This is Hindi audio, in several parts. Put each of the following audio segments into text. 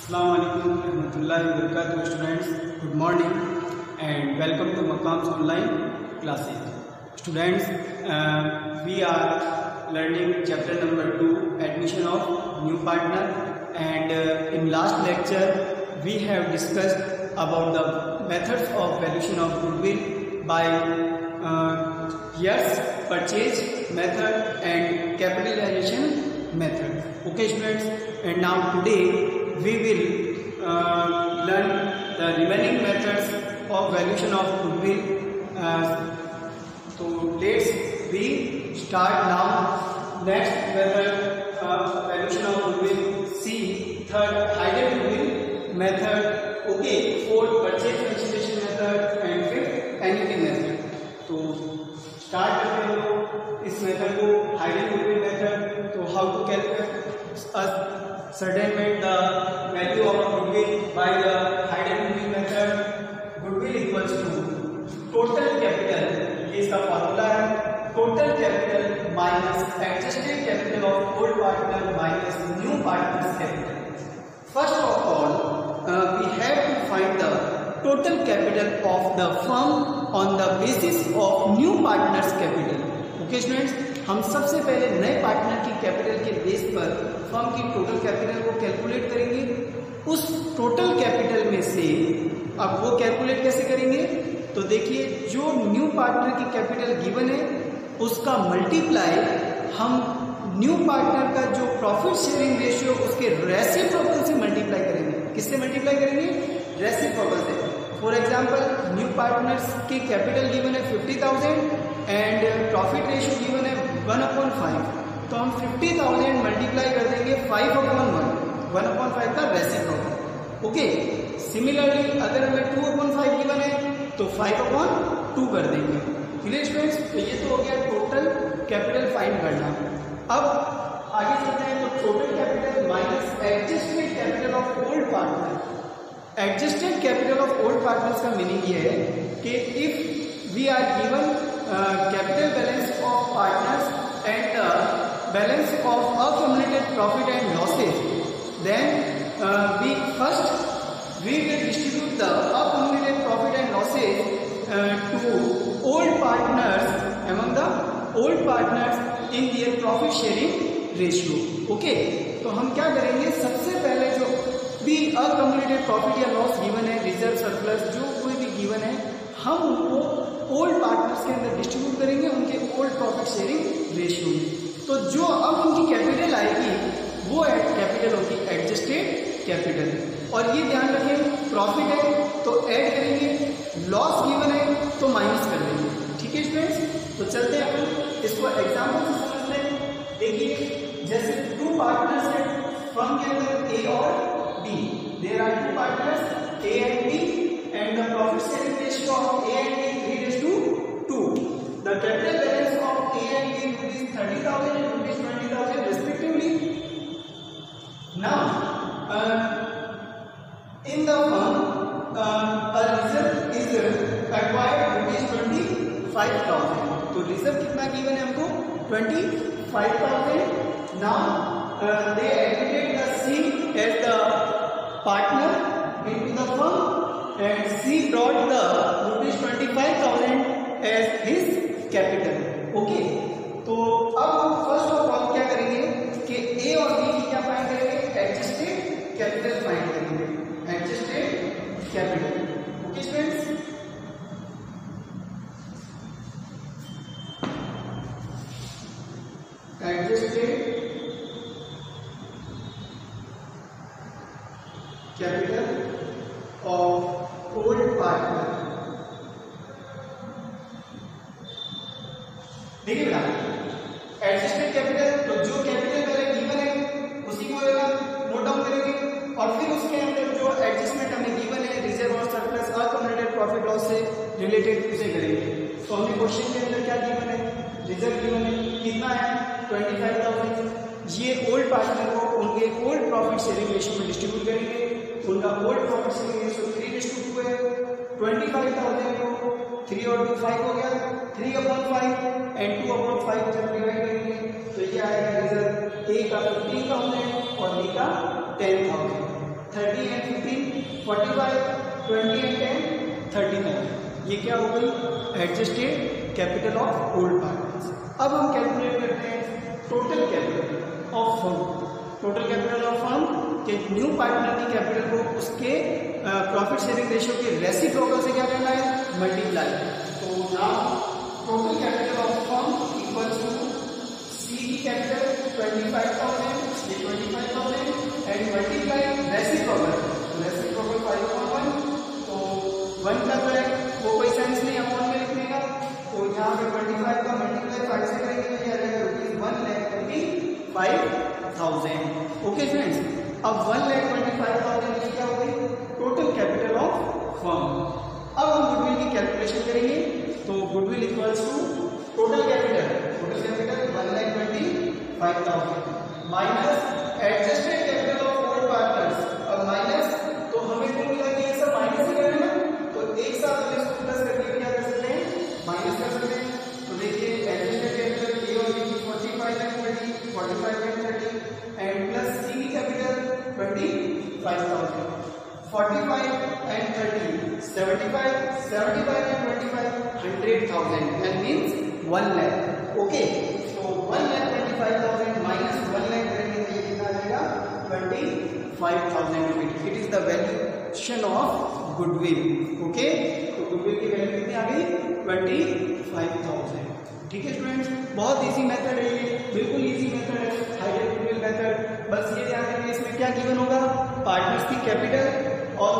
Assalamualaikum warahmatullahi wabarakatuh students. Good morning and welcome to Maqam's online classes. Students, we are learning chapter number 2, admission of new partner, and in last lecture we have discussed about the methods of valuation of goodwill by years purchase method and capitalization method. Okay students, and now today we will learn the remaining methods of valuation of goodwill. So let's we start now. Next method, valuation of goodwill. C, third hidden goodwill method. Okay, fourth purchase consideration method and fifth annuity method. तो स्टार्ट करते हैं लोग इस मेथड को, हाइडन गुडविल मेथड. तो how to calculate ascertainment the value of goodwill by the hidden goodwill method. Goodwill equals to total capital, ये इसका फॉर्मूला है, total capital minus adjusted capital of old partner minus new partner's capital. First of all, we have to find the total capital of the firm on the basis of new partner's capital. Okay students, हम सबसे पहले नए पार्टनर की कैपिटल के बेस पर फर्म की टोटल कैपिटल को कैलकुलेट करेंगे. उस टोटल कैपिटल में से अब वो कैलकुलेट कैसे करेंगे, तो देखिए जो न्यू पार्टनर की कैपिटल गिवन है उसका मल्टीप्लाई हम न्यू पार्टनर का जो प्रॉफिट शेयरिंग रेशियो उसके रेसिप्रोकल से मल्टीप्लाई करेंगे. किससे मल्टीप्लाई करेंगे? रेसिप्रोकल से. फॉर एग्जाम्पल, न्यू पार्टनर्स की कैपिटल गिवन है 50,000 एंड प्रॉफिट रेशियो गिवन है 1/5. तो हम 50,000 मल्टीप्लाई कर देंगे 5/1, 1/5 का रेसिप्रोकल. ओके, सिमिलरली अगर हमें 2/5 गिवन है तो 5/2 कर देंगे. Clear students? तो ये तो हो गया टोटल कैपिटल फाइंड करना. अब आगे चलते हैं. तो total capital minus adjusted capital of old partner. Adjusted capital of old partners का मीनिंग ये है कि if we are given capital balance of partners and balance of accumulated profit and losses, then we will distribute the accumulated profit and losses to old partners, among the old partners in their profit sharing ratio. Okay, तो हम क्या करेंगे, सबसे पहले जो भी accumulated profit या loss given है, रिजर्व सरप्लस जो कोई भी given है, हम उनको ओल्ड पार्टनर्स के अंदर डिस्ट्रीब्यूट करेंगे उनके ओल्ड प्रॉफिट शेयरिंग रेशियो में. तो जो अब उनकी कैपिटल आएगी वो कैपिटल होगी एडजस्टेड कैपिटल. और ये ध्यान रखें, प्रॉफिट है तो ऐड करेंगे, लॉस गिवन है तो माइनस कर देंगे. ठीक है स्टूडेंट्स? तो चलते हैं अपन इसको एग्जाम्पल से समझते हैं. देखिए, जैसे टू पार्टनर्स है फर्म के अंदर ए और B. There are two partners A and B and the profit sharing ratio of A and B 3:2. The capital balance of A and B is 30,000 and rupees 20,000 respectively. Now, in the firm, a reserve is acquired rupees 25,000. तो reserve कितना given है हमको? 25,000. Now, they admitted the C as the partner into the firm. And C brought the rupees 25,000 as his capital. Okay, तो अब हम फर्स्ट ऑफ ऑल क्या करेंगे कि A और B की क्या फाइंड करेंगे? एडजस्टेड कैपिटल फाइंड करेंगे. Adjusted capital. Okay students? Adjusted capital of old partner. देखिए बेटा, एडजस्टेड कैपिटल तो जो कैपिटल पहले गिवन है उसी को नोट डाउन करेंगे और फिर उसके अंदर जो एडजस्टमेंट हमें गिवन है रिजर्व और सरप्लस अकम्युलेटेड प्रॉफिट लॉस से रिलेटेड उसे करेंगे. तो हमें क्वेश्चन के अंदर क्या गिवन है? रिजर्व गिवन है, कितना है? 25,000. ये ओल्ड पार्टनर को उनके ओल्ड प्रॉफिट शेयरिंग रेशियो में डिस्ट्रीब्यूट करेंगे. उनका ओल्ड प्रॉफिट शेयरिंग रेशियो 3:2 है. 25,000 को 3 और 2 5 हो गया. 3/5 एंड 2/5 जब डिवाइड करेंगे तो ये आएगा रिजर्व. ए का 15,000 और बी का 10,000. 30 and 15, 45, 20 and 10, 39. ये क्या हो गई? Adjusted capital of old partners. अब हम कैलकुलेट करते हैं total capital of firm. Total capital of firm के न्यू पार्टनर की कैपिटल को उसके प्रॉफिट शेयरिंग रेशियो के रेसिप्रोकल से क्या करना है? मल्टीप्लाई। तो now total capital of firm equals to C की कैपिटल 25,000, ये 25,000 एंड मल्टीप्लाई रेसिप्रोकल 5/1। तो 1 का तो है वो कोई सेंस नहीं अपॉन में लिखने का, तो यहाँ पे 25 का मल्टीप्लाई 5 से करेंगे तो ये आ जाएगा ₹1,25,000। ओके फ्रेंड्स, अब 1,25,000 क्या हो गई? Total capital of firm. अब हम गुडविल की कैलकुलेशन करेंगे। तो goodwill equals to total capital 1,25,000 minus adjusted capital of old partners. अब माइनस तो हमें क्यों मिला कि ये सब माइनस ही करना है, तो एक साथ हम इसको प्लस करके क्या कर सकते हैं? माइनस कर सकते हैं। तो देखिए एडजस्टेड कैपिटल ए और बी 45 and 30 एंड प्लस सी की capital 25,000, 45 and 30 75 and 25 100,000 and means 1 lakh. Okay, तो 1,25,000 माइनस 1 lakh करेंगे तो ये कितना आ जाएगा? 25,000 rupees. It is the valuation of goodwill. Okay, तो गुडविल की वैल्यू कितनी आ गई? 25,000। ठीक है स्टूडेंट्स, बहुत इजी मेथड है ये, बिल्कुल इजी मेथड है हाइडेड गुडविल मेथड। बस ये ध्यान रखिए इसमें क्या गिवन होगा? पार्टनर्स की कैपिटल और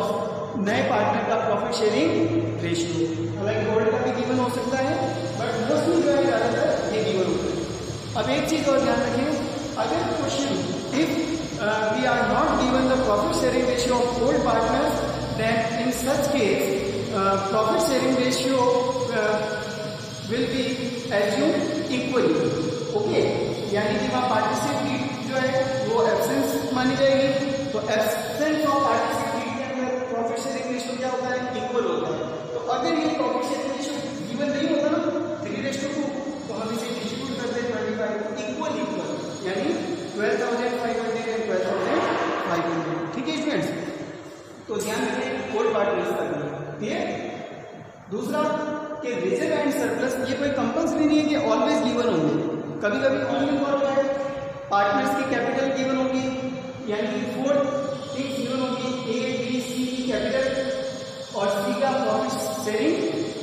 नए पार्टनर का प्रॉफिट शेयरिंग रेशियो। हालांकि ओल्ड का भी गिवन हो सकता है, बट मोस्टली जो है ज्यादातर ये गिवन होता है। अब एक चीज और ध्यान रखिए, अगर question if we are not given the profit sharing ratio of old partners, then in such case profit sharing ratio will be assumed equally. Okay, यानी कि वहाँ पार्टिसिपेट जो है वो एब्सेंस मानी जाएगी। तो एब्सेंस ऑफ पार्टिसिपेट के अंदर प्रॉफिट शेयरिंग रेशियो क्या होता है? इक्वल होता है। तो अगर ये प्रॉफिट शेयरिंग रेशियो गिवन नहीं होता ना 3:2, तो हम इसे डिस्ट्रीब्यूट करते हैं 25 इक्वल, यानी 12,500 एंड 12,500। ठीक है स्टूडेंट्स, तो ध्यान रखें ओल्ड पार्टनर्स का। ठीक है, दूसरा कि रिजर्व एंड सरप्लस ये कोई कंपल्सरी नहीं है कि ऑलवेज गिवन होंगे। कभी कभी ओनली फॉर पार्टनर्स की कैपिटल गिवन होगी, यानी कि 4 थिंग्स गिवन होगी, ए बी सी की कैपिटल और सी का profit sharing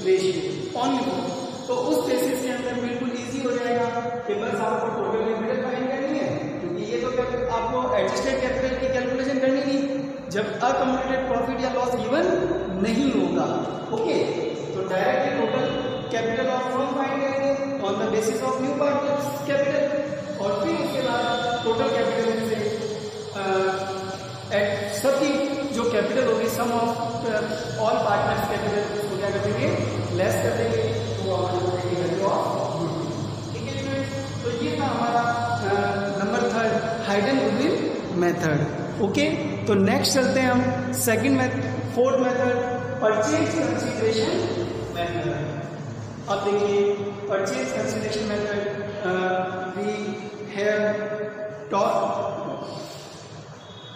ratio only for. तो उस बेसिस के अंदर बिल्कुल इजी हो जाएगा कि बस आपको टोटल कैपिटल फाइंड करनी है, क्योंकि ये तो आपको एडजस्टेड कैपिटल की कैलकुलेशन करनी नहीं जब अकम्युलेटेड प्रॉफिट या लॉस गिवन नहीं होगा। ओके, तो directly total capital of firm find करेंगे on the basis of new partners capital, और फिर उसके बाद टोटल कैपिटल से सबकी जो कैपिटल होगी सम ऑफ ऑल पार्टनर्स कैपिटल उसको क्या कर देंगे? लेस कर देंगे, तो हमारे वैल्यू ऑफ गुडविल। ठीक है स्टूडेंट्स, तो ये था हमारा number 3 hidden goodwill method. Okay, तो नेक्स्ट चलते हैं हम second method, 4th method purchase consideration method. अब देखिए purchase consideration method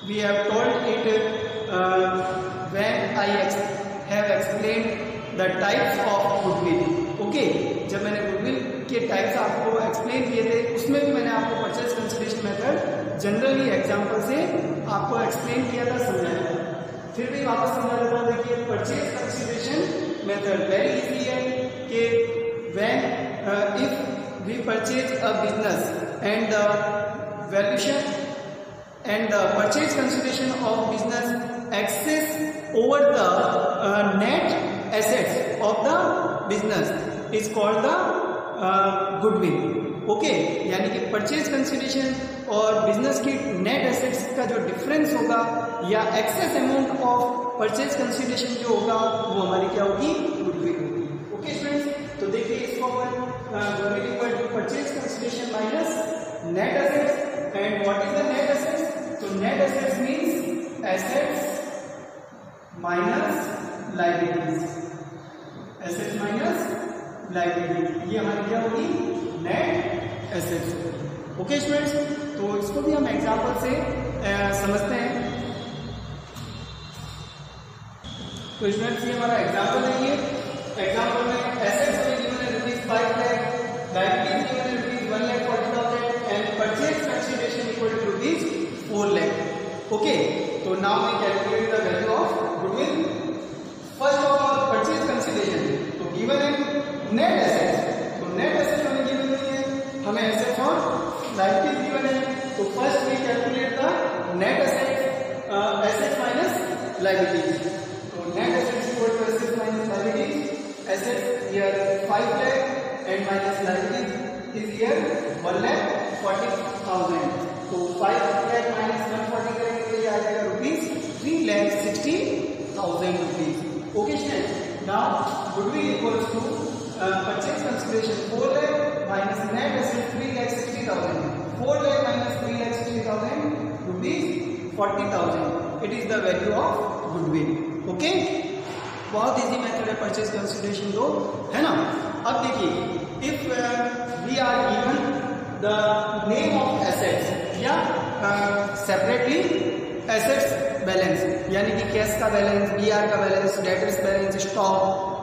we have told it when I have explained the types of goodwill. Okay, जब मैंने गुडविल के टाइप्स आपको एक्सप्लेन किए थे उसमें भी मैंने आपको purchase consideration method generally example से आपको एक्सप्लेन किया था, समझाया था। फिर भी वापस समझा देता हूँ। देखिए purchase consideration method very easy है कि when if we purchase a business and the valuation and the purchase consideration of business excess over the net assets of the business is called the goodwill. Okay, यानी कि परचेज कंसिडरेशन और बिजनेस की नेट एसेट्स का जो डिफरेंस होगा या excess amount of purchase consideration जो होगा वो हमारी क्या होगी? गुडविल होगी। ओके स्टूडेंट्स, तो देखिए इसको अपन purchase consideration minus net assets, and what is the net assets? तो net assets means assets minus liabilities, assets minus liabilities, ये हमारी क्या होगी? Net assets. ओके स्टूडेंट्स, तो इसको भी हम एग्जांपल से समझते हैं। तो स्टूडेंट्स ये हमारा एग्जाम्पल है। ये एग्जाम्पल में एसेट्स हमें गिवन है ₹5 लाख, लायबिलिटीज गिवन है ₹1,40,000 and purchase consideration equal to ₹4 lakh. Okay, तो now we calculate the value of goodwill. First of all purchase consideration तो गिवन है नेट एसेट्स, तो नेट एसेट्स हमें गिवन नहीं है, हमें एसेट्स और लायबिलिटीज गिवन है। तो first we calculate the net assets minus liabilities. तो net assets equal to assets minus liabilities. Assets here 5 lakh and minus liabilities is here 1,40,000। तो 5 लाख माइनस 140 करेंगे तो ये आ जाएगा ₹3,60,000 rupees. Okay student, now goodwill equals to purchase consideration 4 lakh minus net assets 3,60,000। 4 lakh minus 3,60,000 rupees 40,000। It is the value of goodwill. Okay, बहुत इजी मेथड है परचेज कंसीडरेशन दो, है ना। अब देखिए, if we are given the name of assets या सेपरेटली एसेट्स बैलेंस, यानी कि कैश का बैलेंस, बीआर का बैलेंस, डेटर्स बैलेंस, स्टॉक।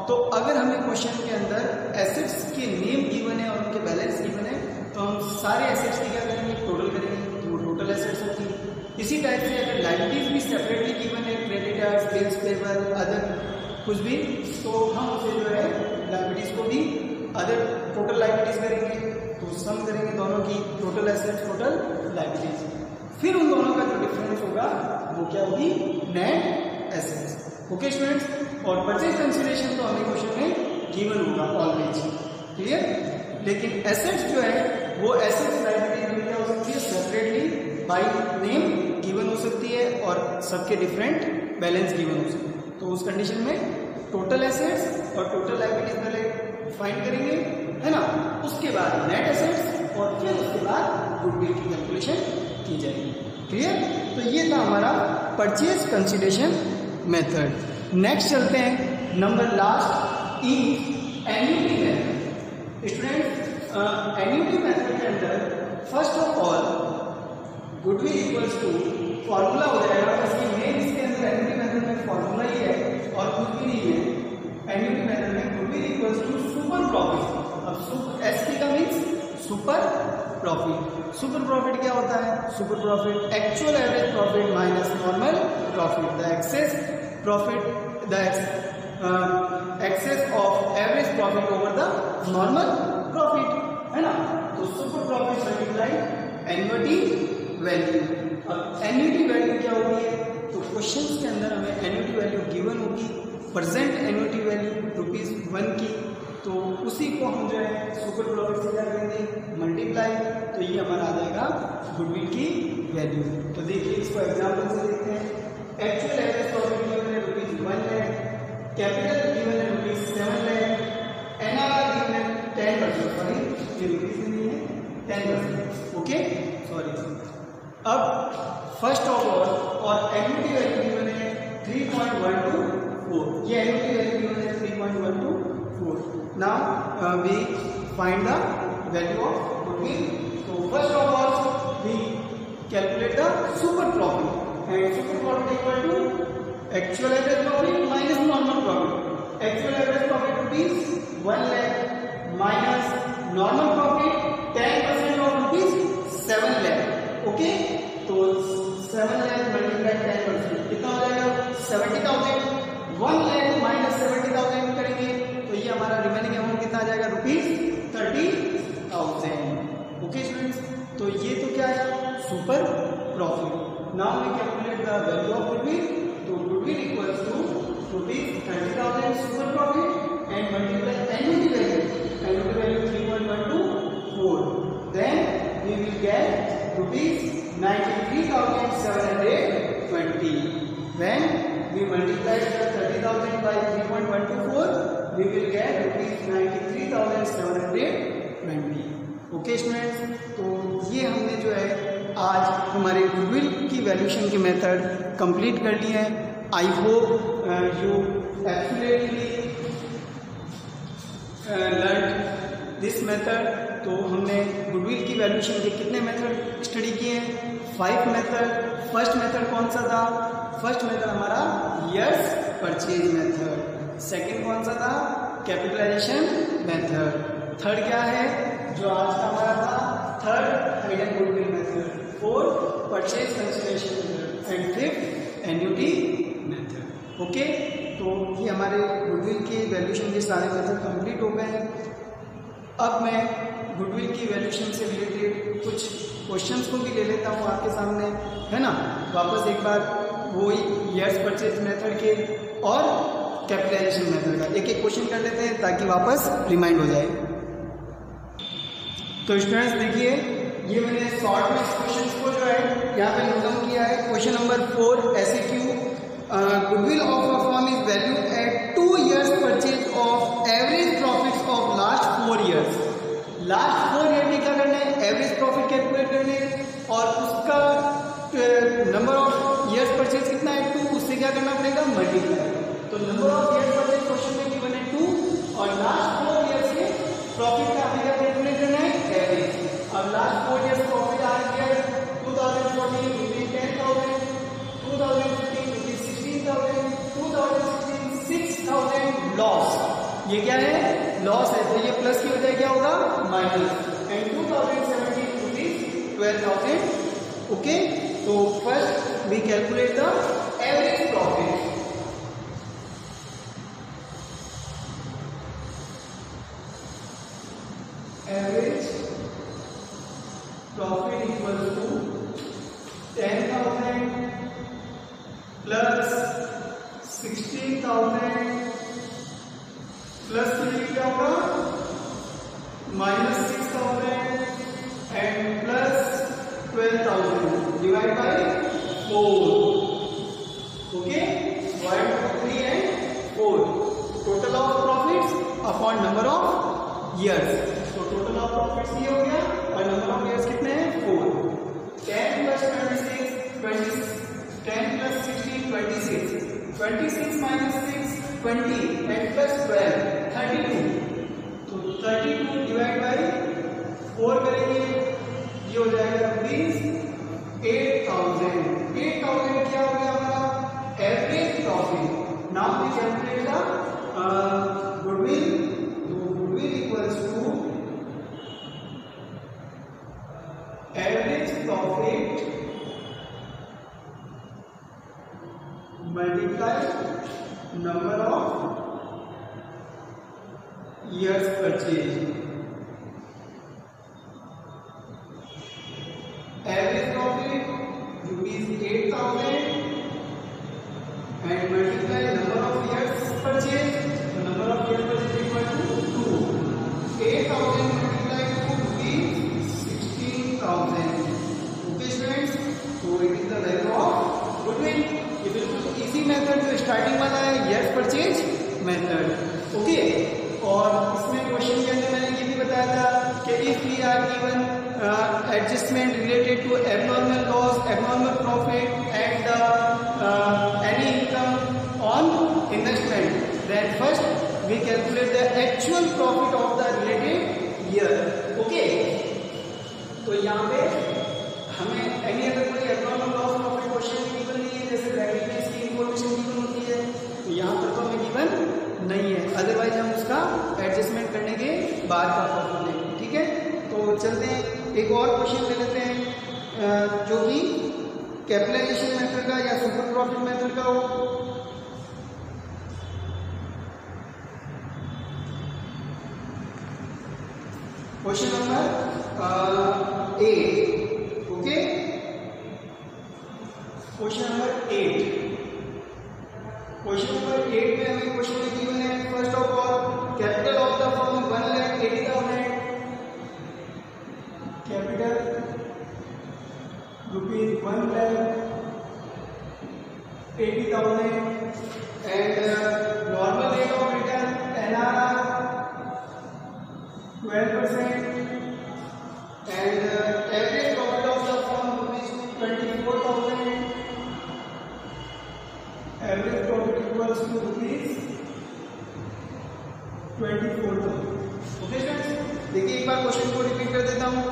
तो अगर हमें क्वेश्चन के अंदर एसेट्स के नेम गिवन है और उनके बैलेंस गिवन है, तो हम सारे एसेट्स की क्या करेंगे, टोटल करेंगे, तो वो टोटल एसेट्स होती है। इसी टाइप से अगर लायबिलिटीज भी सेपरेटली गिवन है, क्रेडिटर्स, बिल्स पेबल, अदर कुछ भी, तो हम उसे जो है लायबिलिटीज को भी अदर टोटल लायबिलिटीज करेंगे, तो सम करेंगे दोनों की, टोटल एसेट्स टोटल लायबिलिटीज। फिर उन दोनों का जो डिफरेंस होगा वो क्या होगी, नेट एसेट्स। ओके स्टूडेंट्स, और परचेज कंसीडरेशन तो हमें क्वेश्चन में गिवन होगा ऑलवेज, क्लियर। लेकिन एसेट्स जो है वो एसेट्स लायबिलिटी क्या हो सकती है, सेपरेटली बाय नेम गिवन हो सकती है और सबके डिफरेंट बैलेंस गिवन हो सकते हैं। तो उस कंडीशन में टोटल एसेट्स और टोटल लायबिलिटीज पहले फाइंड करेंगे, है ना। उसके बाद नेट एसेट्स और फिर उसके बाद गुडविल की कैलकुलेशन की जाएगी, क्लियर। तो ये था हमारा परचेज कंसीडरेशन मेथड। नेक्स्ट चलते हैं number last, E annuity method. Student, annuity method के अंदर first of all goodwill equals to formula हो जाएगा, इसकी मेन इसके अंदर एन्युटी मेथड में फॉर्मूला ही है और कुछ भी नहीं है। एन्युटी मेथड में goodwill equals to super profit. अब एस पी का means super profit. Super profit क्या होता है, super profit actual average profit minus normal profit, the excess profit, the access of average profit over the normal profit, है ना। तो super profit multiply annuity value. अब एन्युटी वैल्यू क्या होती है, तो क्वेश्चन के अंदर हमें एन्युटी वैल्यू गिवन होगी, प्रेजेंट एन्युटी वैल्यू ₹1 की, तो उसी को हम जो है सुपर प्रॉफिट से क्या करेंगे, मल्टीप्लाई, तो ये हमारा आ जाएगा गुडविल की वैल्यू। तो देखिए इसको एग्जांपल से देखते हैं। एक्चुअल एवरेज प्रॉफिट गिवन है ₹1 लाख, कैपिटल गिवन है ₹7 लाख, एनआरआर गिवन है 10%, सॉरी ये रुपीज नहीं है 10%, ओके सॉरी। अब फर्स्ट ऑफ ऑल और एन्युटी वैल्यू गिवन है 3.124, ये एन्युटी वैल्यू गिवन है 3.124। Now we find the value of goodwill. So first of all we calculate the super profit, and super profit equal to actual average profit minus normal profit. Actual average profit ₹1 lakh minus normal profit 10% of ₹7 lakh. Okay, तो 7 lakh multiplied 10% कितना हो जाएगा, 70,000। 1 lakh minus 70,000 करेंगे तो ये हमारा रिमेनिंग अमाउंट कितना आ जाएगा, ₹30,000। ओके स्टूडेंट्स, तो ये तो क्या है, super profit. Now we calculate the value of goodwill. तो goodwill equals to ₹30,000 super profit and multiply annuity value 3.124, then we will get ₹93,720। When we multiply the 30,000 by 3.124, we will get ₹93,720। Okay students, तो ये हमने जो है आज हमारे गुडविल की वैल्यूएशन की मेथड कंप्लीट कर ली है। I hope you absolutely learn this method. तो हमने गुडविल की वैल्यूएशन के कितने मेथड स्टडी किए हैं, 5 मेथड। फर्स्ट मेथड कौन सा था? फर्स्ट मेथड हमारा ईयर्स परचेज मेथड। सेकंड कौन सा था? Capitalisation method. थर्ड क्या है जो आज का हमारा था? Third hidden goodwill method. Fourth purchase consideration method and fifth annuity method. Okay, तो ये हमारे गुडविल की वैल्यूएशन के सारे मेथड कंप्लीट हो गए हैं। अब मैं गुडविल की वैल्यूएशन से रिलेटेड कुछ क्वेश्चंस को भी ले लेता हूँ आपके सामने, है ना। वापस एक बार वही ईयर्स परचेज मेथड के और कैपिटलाइजेशन मेथड का एक एक क्वेश्चन कर लेते हैं ताकि वापस रिमाइंड हो जाए। तो स्टूडेंट्स देखिए, ये मैंने शॉर्ट में क्वेश्चन को जो है यहाँ पे नोट डाउन किया है। Question number 4 SQ, goodwill of a firm is value at 2 years purchase of average profits of last 4 years। Last 4 year में क्या करना है? एवरेज प्रॉफिट कैलकुलेट करने हैं और उसका नंबर ऑफ ईयर्स परचेज कितना है? 2। उससे क्या करना पड़ेगा? मल्टीप्लाई। तो number of years purchase question में गिवन है 2 और लास्ट 4 ईयर से प्रॉफिट का हमें क्या कैलकुलेट करना है? एवरेज। अब लास्ट 4 ईयर्स प्रॉफिट आ गया 2014 रुपीज 10,000, 2015 रुपीज 16,000, 2016 6,000 लॉस। ये क्या है? लॉस है, तो ये प्लस की बजाय क्या होगा? माइनस। And 2017 rupees 12,000। ओके, तो first we calculate the average profit. Average profit equal to 10,000 plus 16,000 plus क्या होगा? Minus 6,000 and plus 12,000 divide by 4। Okay, divide by 3 and 4। Total of profits upon number of years. तो टोटल ऑफ प्रॉफिट्स ये हो गया और नंबर ऑफ ईयर्स कितने हैं? 4। 10 plus 26 20, 10 plus 16 26, 26 minus 6 20 and plus 12 32। तो 32 डिवाइड बाय 4 करेंगे, ये हो जाएगा रुपीज 8,000। 8,000 क्या हो गया हमारा? Average profit. Now we calculate the goodwill. तो goodwill equals to average profit multiply number of years purchase. Average profit rupees 8,000 and multiply number of years purchase. Number of years purchase equal to 2। 8,000 multiply two rupees 16,000। Okay students, तो it is the value of goodwill. ये बिल्कुल इजी मेथड जो स्टार्टिंग वाला है, ईयर्स परचेज मेथड। ओके, और इसमें क्वेश्चन के अंदर मैंने ये भी बताया था कि if we are given adjustment related to abnormal loss, abnormal profit and any income on investment, then first we calculate the actual profit of the related year. Okay, तो यहाँ पे हमें एनी अगर कोई abnormal loss profit question given नहीं है, जैसे ब्रैकेट में इसकी इंफॉर्मेशन गिवन होती है, तो यहाँ पर तो हमें गिवन नहीं है, अदरवाइज हम उसका एडजस्टमेंट करने के बाद का प्रॉफिट लेंगे। ठीक है, तो चलते हैं एक और क्वेश्चन ले लेते हैं जो कि कैपिटलाइजेशन मेथड का या सुपर प्रॉफिट मेथड का हो। Question number 8। Okay, question number 8। Question number 8 में हमें क्वेश्चन में गिवन है first of all capital of the firm 1,80,000, capital rupees 1,80,000 and normal rate of return NRR 12% and average profit of the firm rupees 24,000. Average profit equals to rupees 24,000. Okay students, देखिए एक बार क्वेश्चन को रिपीट कर देता हूँ।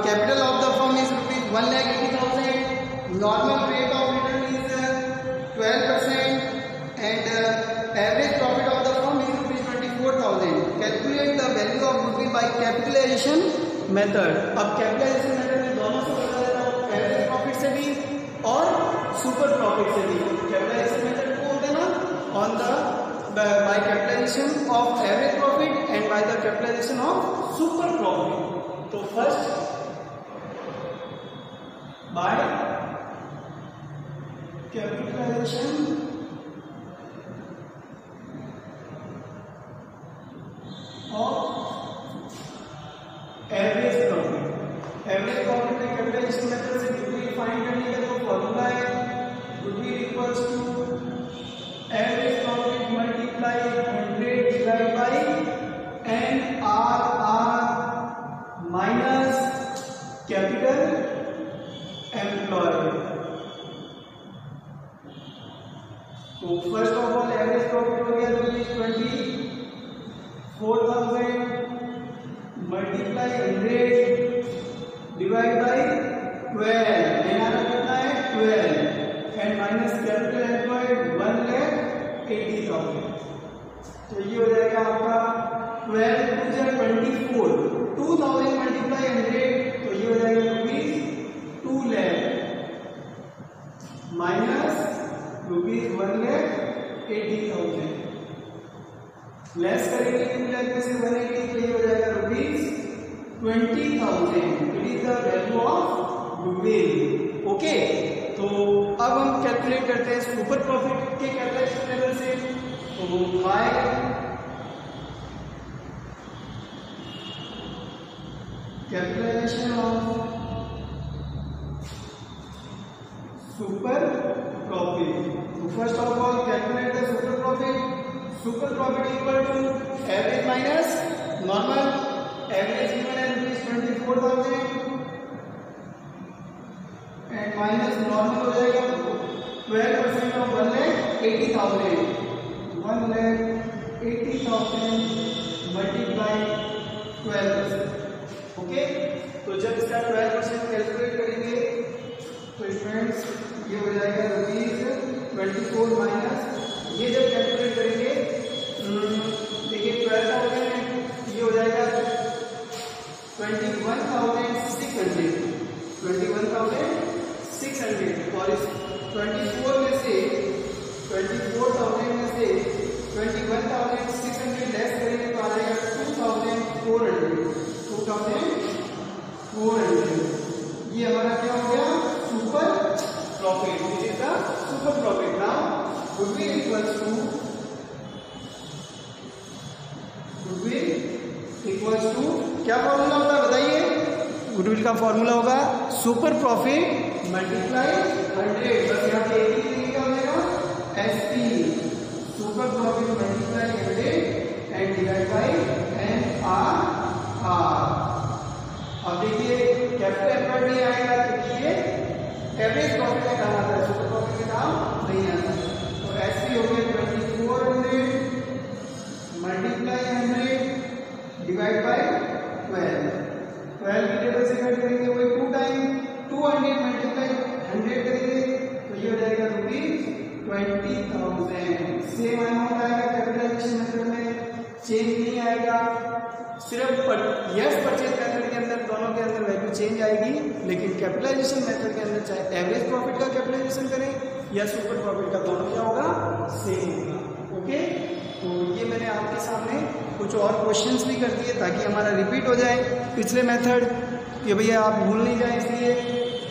Capital of the firm is rupees 1,80,000. Normal rate of return is 12% and average profit of the firm is rupees 24,000. Calculate the value of goodwill by capitalization method. अब कैपिटलाइजेशन मेथड में दोनों से पता चलता है, एवरेज प्रॉफिट से भी और सुपर प्रॉफिट से भी. कैपिटलाइजेशन मेथड को बोलते हैं ना on the by capitalization of average profit and by the capitalization of super profit. तो first by capitalization of average profit. Average profit में capitalization method से goodwill find करने का जो फॉर्मूला है, goodwill equals to average profit multiply 100 divided by NRR minus capital employed. तो first of all average profit हो गया rupees 24,000 multiply 100 divide by 12. NR कितना है 12 एंड माइनस कैपिटल एम्प्लॉयड 1,80,000. तो ये हो जाएगा आपका 12 24 2000 मल्टीप्लाई 100 तो ये हो जाएगा rupees 2 lakh minus rupees 1,80,000. Less करेंगे 2 लाख में से 180 तो ये हो जाएगा rupees 20,000. It is the value of goodwill. Okay, तो अब हम कैलकुलेट करते हैं सुपर प्रॉफिट के कैलकुलेशन लेवल से. तो by capitalization of super profit. तो first of all calculate the super profit. Super profit equal to average minus normal. Average given है रुपीज 24,000 एंड माइनस नॉर्मल हो जाएगा 12% ऑफ 1,80,000. 1,80,000 मल्टीप्लाई 12%. ओके, तो जब इसका 12% कैलकुलेट करेंगे तो स्टूडेंट्स ये हो जाएगा रुपीज 24 माइनस ये जब कैलकुलेट करेंगे देखिए 12,000 ये हो जाएगा 21,600 और इस 24,000 में से 21,600 लेस करेंगे तो आ जाएगा 2,400. ये हमारा क्या हो गया super profit. This is the super profit. Now goodwill equals to क्या फॉर्मूला होता है बताइए. गुडविल का फॉर्मूला होगा सुपर प्रॉफिट मल्टीप्लाई 100. बस यहाँ पे एक ही लिखा होगा SP super profit multiply 100 and divide by NRR. अब देखिए कैपिटल एम्प्लॉयड नहीं आएगा क्योंकि ये एवरेज प्रॉफिट का काम आता है, सुपर प्रॉफिट का काम नहीं आता. तो SP हो गया 2400 मल्टीप्लाई 100 डिवाइड बाई 12 की टेबल से कट करेंगे वही 2 टाइम 200 मल्टीप्लाई 100 करेंगे तो ये हो जाएगा रुपीज 20,000. सेम अमाउंट आएगा कैपिटलाइजेशन मेथड में, चेंज नहीं आएगा. सिर्फ यस परचेज मेथड के अंदर दोनों के अंदर वैल्यू चेंज आएगी, लेकिन कैपिटलाइजेशन मेथड के अंदर चाहे एवरेज प्रॉफिट का कैपिटलाइजेशन करें या सुपर प्रॉफिट का दोनों क्या होगा सेम होगा. ओके, तो ये मैंने आपके सामने कुछ और क्वेश्चंस भी कर दिए ताकि हमारा रिपीट हो जाए पिछले मेथड कि भैया आप भूल नहीं जाए इसलिए.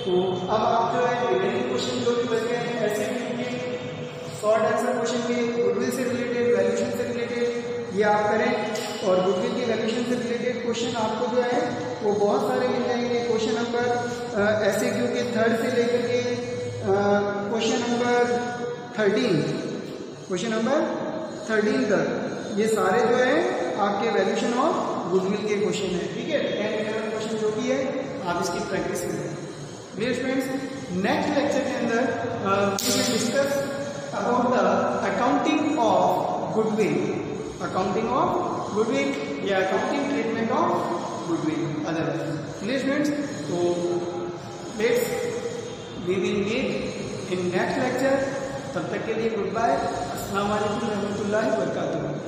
तो अब आप जो है रिमेनिंग क्वेश्चन जो भी बच गए हैं ऐसे भी शॉर्ट आंसर क्वेश्चन के गुडविल से रिलेटेड वैल्यूएशन से रिलेटेड ये आप करें. और गुडविल की वैल्यूएशन से रिलेटेड क्वेश्चन आपको जो है वो बहुत सारे मिल जाएंगे. क्वेश्चन नंबर ऐसे क्योंकि 3rd से लेकर के क्वेश्चन नंबर 13 तक ये सारे जो है आपके वैल्यूएशन ऑफ गुडविल के क्वेश्चन है. ठीक है, 10 11 क्वेश्चन जो भी है आप इसकी प्रैक्टिस करें. डियर स्टूडेंट्स, नेक्स्ट लेक्चर के अंदर we will discuss about the accounting of goodwill या accounting treatment of goodwill other. Dear students, तो let's we will meet in next lecture. तब तक के लिए गुड बाय। अस्सलाम वालेकुम रहमतुल्लाहि व बरकातुहू।